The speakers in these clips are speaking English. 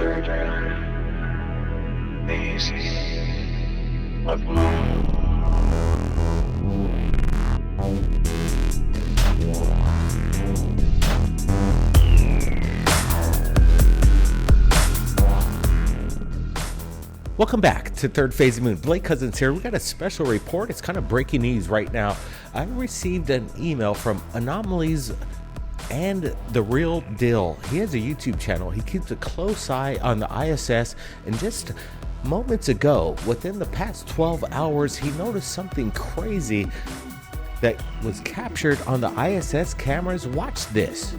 third phase of moon. Welcome back to Third Phase of Moon. Blake Cousins here. We got a special report. It's kind of breaking news right now. I received an email from Anomalies and The Real Deal. He has a YouTube channel. He keeps a close eye on the ISS, and just moments ago, within the past 12 hours, he noticed something crazy that was captured on the ISS cameras. Watch this.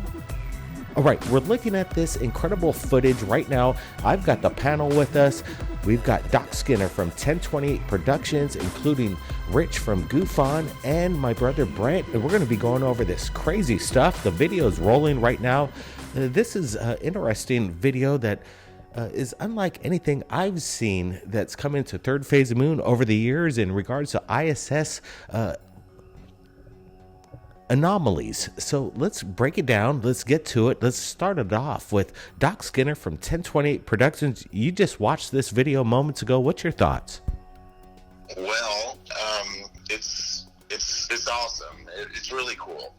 All right, we're looking at this incredible footage right now. I've got the panel with us. We've got Doc Skinner from 1028 Productions, including Rich from Goofon, and my brother Brent. And we're going to be going over this crazy stuff. The video is rolling right now. This is an interesting video that is unlike anything I've seen that's come into Third Phase of Moon over the years in regards to ISS anomalies. So let's break it down. Let's get to it. Let's start it off with Doc Skinner from 1028 Productions. You just watched this video moments ago. What's your thoughts? Well, it's awesome. It's really cool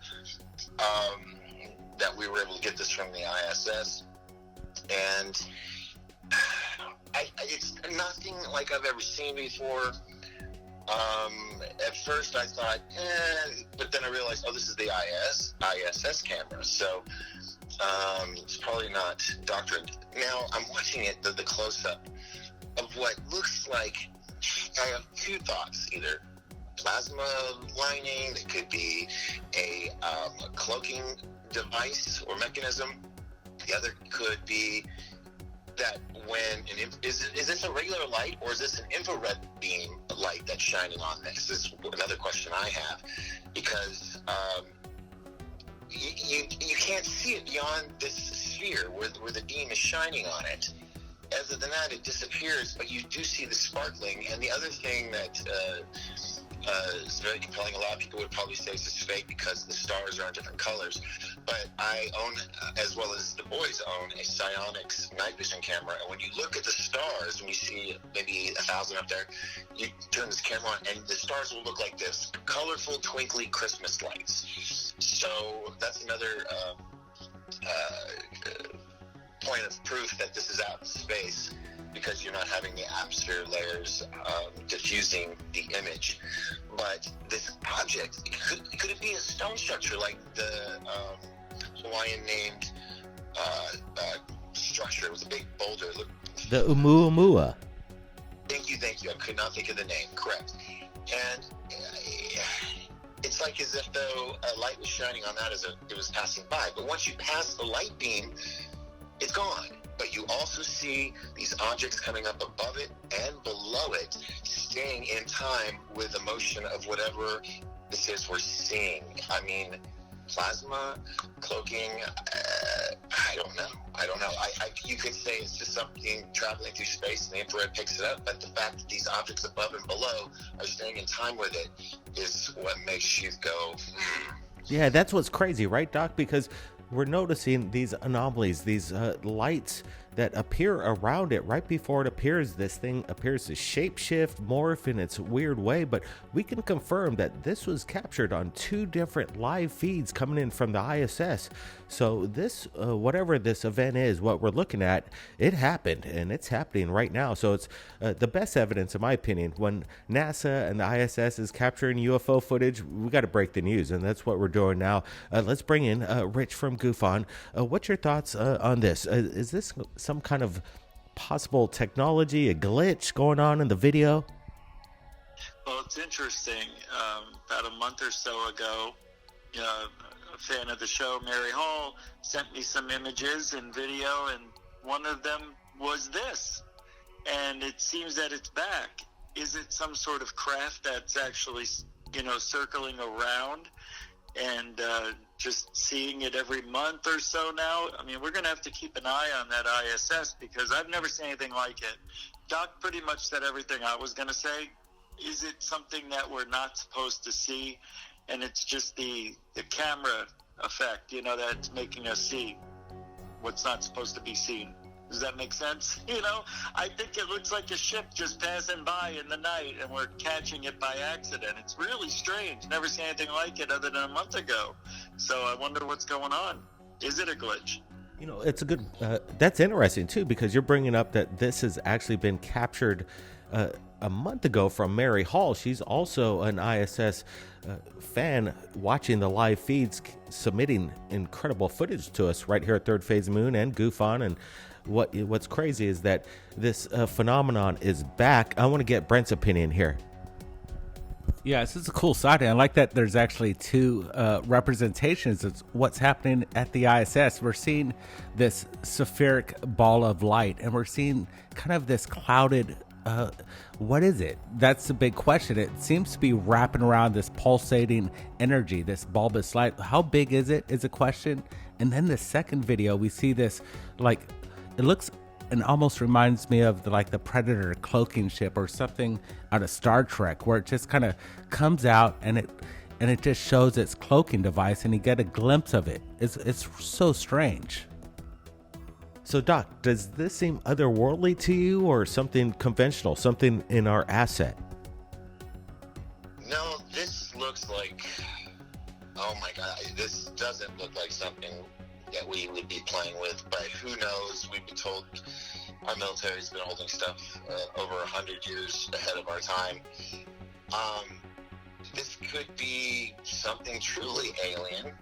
that we were able to get this from the ISS, and it's nothing like I've ever seen before. At first I thought, but then I realized, this is the ISS camera, so it's probably not doctored. Now I'm watching it, the close-up of what looks like, I have two thoughts: either plasma lining, that could be a cloaking device or mechanism. The other could be that when is this a regular light, or is this an infrared beam light that's shining on this? This is another question I have, because you can't see it beyond this sphere where the beam is shining on it. Other than that, it disappears, but you do see the sparkling. And the other thing that is very compelling, a lot of people would probably say this is fake because the stars are in different colors, but I own, as well as the boys own, a Psionics night vision camera, and when you look at the stars, when you see maybe 1,000 up there, you turn this camera on and the stars will look like this: colorful, twinkly Christmas lights. So that's another point of proof that this is out in space, because you're not having the atmosphere layers diffusing the image. But this object, could it be a stone structure like the Hawaiian named structure? It was a big boulder. The Oumuamua. Thank you. I could not think of the name. Correct. And it's like as if though a light was shining on that as it was passing by. But once you pass the light beam, it's gone. But you also see these objects coming up above it and below it, staying in time with the motion of whatever this is we're seeing. I mean, plasma, cloaking, I don't know. You could say it's just something traveling through space and the infrared picks it up, but the fact that these objects above and below are staying in time with it is what makes you go, Yeah, that's what's crazy, right, Doc? Because we're noticing these anomalies, these lights that appear around it right before it appears. This thing appears to shapeshift, morph in its weird way, but we can confirm that this was captured on two different live feeds coming in from the ISS. So this, whatever this event is, what we're looking at, it happened, and it's happening right now. So it's the best evidence, in my opinion. When NASA and the ISS is capturing UFO footage, we got to break the news, and that's what we're doing now. Let's bring in Rich from Goofon. What's your thoughts on this? Is this some kind of possible technology, a glitch going on in the video? Well, it's interesting. About a month or so ago, a fan of the show, Mary Hall, sent me some images and video, and one of them was this. And it seems that it's back. Is it some sort of craft that's actually, circling around and just seeing it every month or so now? I mean, we're going to have to keep an eye on that ISS, because I've never seen anything like it. Doc pretty much said everything I was going to say. Is it something that we're not supposed to see, and it's just the camera effect, that's making us see what's not supposed to be seen? Does that make sense? I think it looks like a ship just passing by in the night, and we're catching it by accident. It's really strange. Never seen anything like it other than a month ago. So I wonder what's going on. Is it a glitch? It's a good, that's interesting too, because you're bringing up that this has actually been captured a month ago from Mary Hall. She's also an ISS fan, watching the live feeds, submitting incredible footage to us right here at Third Phase Moon and Goof On. And what's crazy is that this phenomenon is back. I want to get Brent's opinion here. Yeah, this is a cool sighting. I like that there's actually two representations of what's happening at the ISS. We're seeing this spheric ball of light, and we're seeing kind of this clouded, what is it? That's the big question. It seems to be wrapping around this pulsating energy, this bulbous light. How big is it is a question. And then the second video, we see this, like, it looks and almost reminds me of the Predator cloaking ship or something out of Star Trek, where it just kind of comes out and it just shows its cloaking device, and you get a glimpse of it. It's so strange. So, Doc, does this seem otherworldly to you, or something conventional, something in our asset? No, this looks like, oh my God, this doesn't look like something that we would be playing with, but who knows? We've been told our military's been holding stuff over 100 years ahead of our time. This could be something truly alien,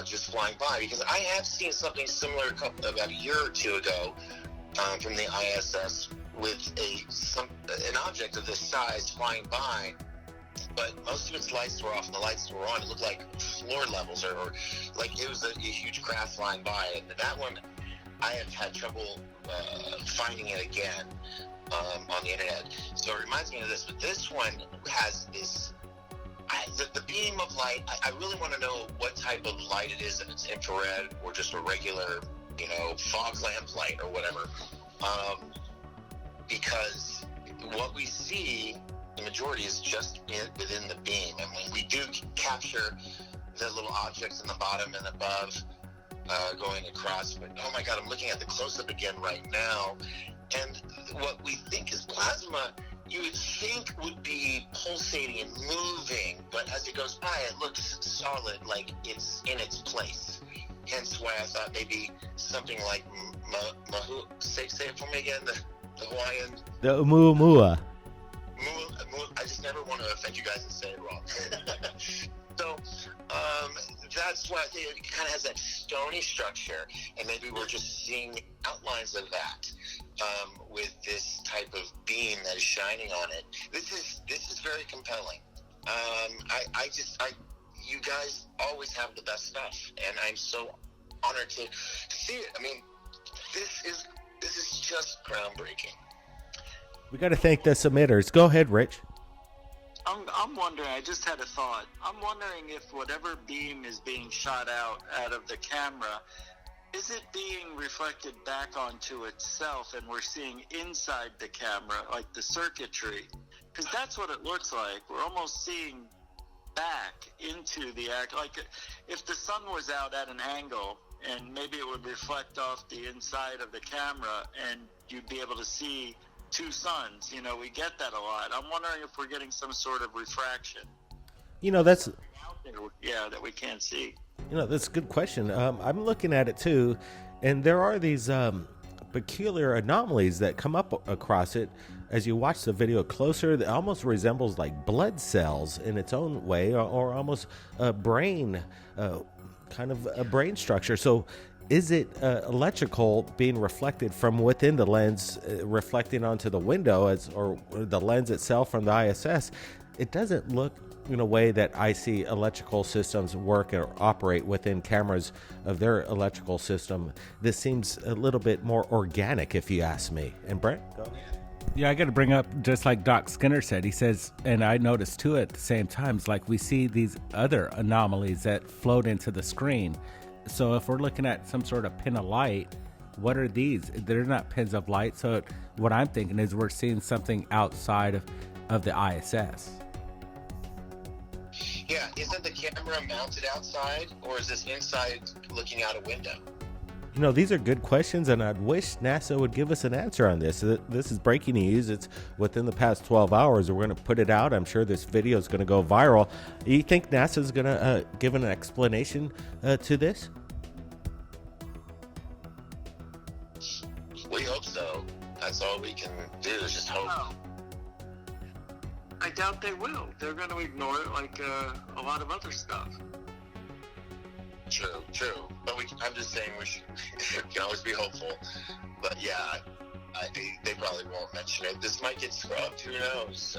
just flying by, because I have seen something similar about a year or two ago from the ISS with an object of this size flying by, but most of its lights were off and the lights were on. It looked like floor levels, or like it was a huge craft flying by. And that one, I have had trouble finding it again on the internet. So it reminds me of this, but this one has this, the beam of light. I really want to know what type of light it is, if it's infrared or just a regular, fog lamp light or whatever. Because what we see, the majority, is just within the beam. And when we do capture the little objects in the bottom and above going across, but oh my God, I'm looking at the close-up again right now, and what we think is plasma, you would think would be pulsating and moving, but as it goes by, it looks solid, like it's in its place. Hence why I thought maybe something like say it for me again, the Hawaiian, the Oumuamua. I just never want to offend you guys and say it wrong. So that's why I think it kind of has that stony structure, and maybe we're just seeing outlines of that with this type of beam that is shining on it. This is very compelling. You guys always have the best stuff, and I'm so honored to see it. I mean, this is just groundbreaking. We got to thank the submitters. Go ahead, Rich. I'm wondering, I just had a thought. I'm wondering if whatever beam is being shot out of the camera, is it being reflected back onto itself, and we're seeing inside the camera, like the circuitry? Because that's what it looks like. We're almost seeing back into the act. Like if the sun was out at an angle, and maybe it would reflect off the inside of the camera, and you'd be able to see two suns. We get that a lot. I'm wondering if we're getting some sort of refraction. That's that we can't see. That's a good question. I'm looking at it too, and there are these peculiar anomalies that come up across it as you watch the video closer. It almost resembles like blood cells in its own way, or almost a brain, kind of a brain structure. So is it electrical being reflected from within the lens, reflecting onto the window, or the lens itself from the ISS? It doesn't look in a way that I see electrical systems work or operate within cameras of their electrical system. This seems a little bit more organic, if you ask me. And Brent, go ahead. Yeah, I got to bring up, just like Doc Skinner said, he says, and I noticed too at the same time, it's like we see these other anomalies that float into the screen. So if we're looking at some sort of pin of light, what are these? They're not pins of light. So what I'm thinking is we're seeing something outside of the ISS. Yeah, isn't the camera mounted outside, or is this inside looking out a window? You know, these are good questions, and I'd wish NASA would give us an answer on this. This is breaking news. It's within the past 12 hours. We're going to put it out. I'm sure this video is going to go viral. You think NASA is going to give an explanation to this? We hope so. That's all we can do is just hope. Oh. I doubt they will. They're going to ignore it like a lot of other stuff. True. But I'm just saying we can always be hopeful. But yeah, they probably won't mention it. This might get scrubbed. Who knows?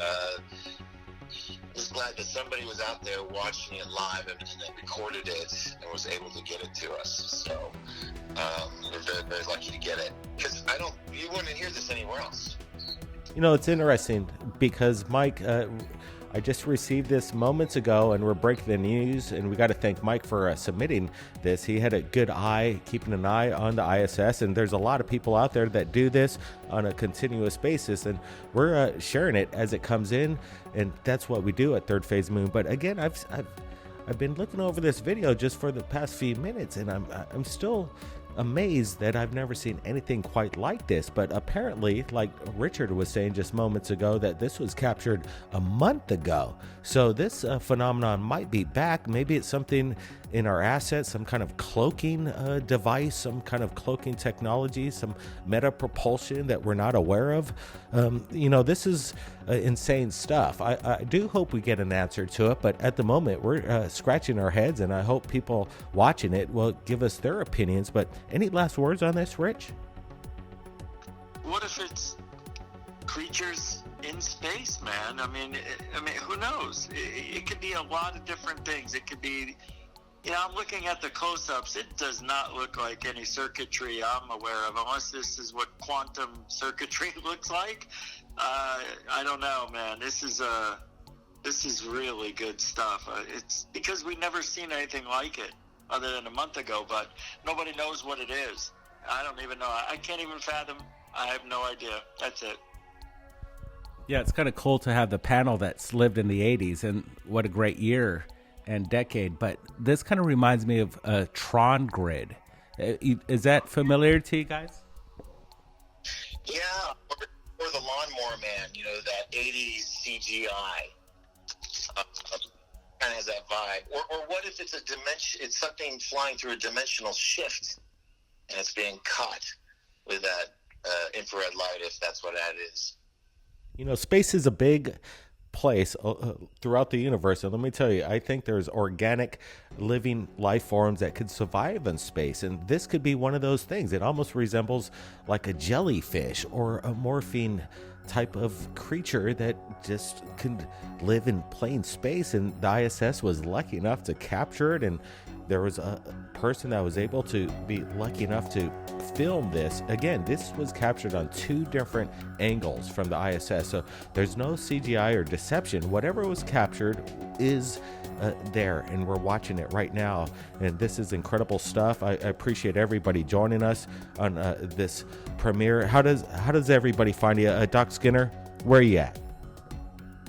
Just glad that somebody was out there watching it live and that recorded it and was able to get it to us. So we're very, very lucky to get it. Because you wouldn't hear this anywhere else. You know, it's interesting because Mike, I just received this moments ago, and we're breaking the news, and we got to thank Mike for submitting this. He had a good eye, keeping an eye on the ISS, and there's a lot of people out there that do this on a continuous basis, and we're sharing it as it comes in, and that's what we do at Third Phase Moon. But again, I've been looking over this video just for the past few minutes, and I'm still amazed that I've never seen anything quite like this. But apparently, like Richard was saying just moments ago, that this was captured a month ago. So this phenomenon might be back. Maybe it's something in our assets, some kind of cloaking device, some kind of cloaking technology, some meta propulsion that we're not aware of. You know, this is insane stuff. I do hope we get an answer to it, but at the moment we're scratching our heads, and I hope people watching it will give us their opinions. But any last words on this, Rich? What if it's creatures in space, man? I mean, who knows? It could be a lot of different things. It could be, you know, I'm looking at the close-ups. It does not look like any circuitry I'm aware of, unless this is what quantum circuitry looks like. I don't know, man. This is really good stuff. It's because we've never seen anything like it other than a month ago, but nobody knows what it is. I don't even know. I can't even fathom. I have no idea. That's it. Yeah, it's kind of cool to have the panel that's lived in the 80s, and what a great year and decade. But this kind of reminds me of a Tron grid. Is that familiar to you guys? Yeah, or the Lawnmower Man, you know, that 80s CGI. Kind of has that vibe. Or what if it's a dimension? It's something flying through a dimensional shift, and it's being caught with that infrared light, if that's what that is. You know, space is a big place throughout the universe, and let me tell you, I think there's organic living life forms that could survive in space, and this could be one of those things. It almost resembles like a jellyfish or a morphine type of creature that just can live in plain space, and the ISS was lucky enough to capture it, and there was a person that was able to be lucky enough to film this. Again, this was captured on 2 different angles from the ISS, so there's no CGI or deception. Whatever was captured is there, and we're watching it right now, and this is incredible stuff. I appreciate everybody joining us on this premiere. How does everybody find you? Doc Skinner, where are you at?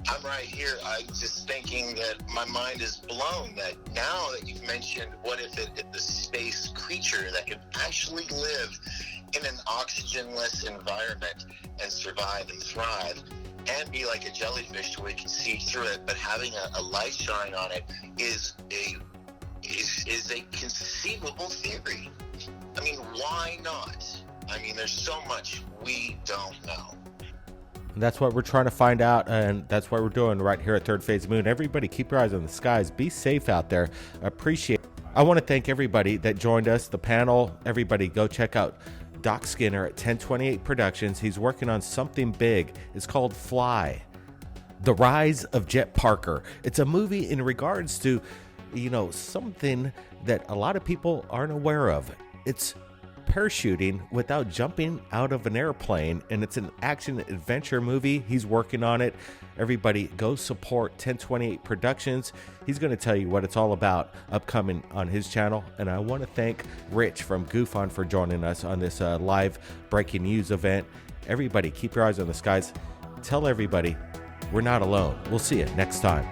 I'm right here. I'm just thinking that my mind is blown that now that you've mentioned, what if it's a space creature that can actually live in an oxygenless environment and survive and thrive and be like a jellyfish to where you can see through it, but having a light shine on it is a conceivable theory. I mean, why not? I mean, there's so much we don't know. And that's what we're trying to find out, and that's what we're doing right here at Third Phase Moon. Everybody keep your eyes on the skies. Be safe out there. Appreciate it. I want to thank everybody that joined us, the panel. Everybody go check out Doc Skinner at 1028 Productions. He's working on something big. It's called Fly, The Rise of Jet Parker. It's a movie in regards to, you know, something that a lot of people aren't aware of. It's parachuting without jumping out of an airplane, and it's an action adventure movie. He's working on it. Everybody go support 1028 Productions. He's going to tell you what it's all about upcoming on his channel. And I want to thank Rich from Goof On for joining us on this live breaking news event. Everybody keep your eyes on the skies. Tell everybody we're not alone. We'll see you next time.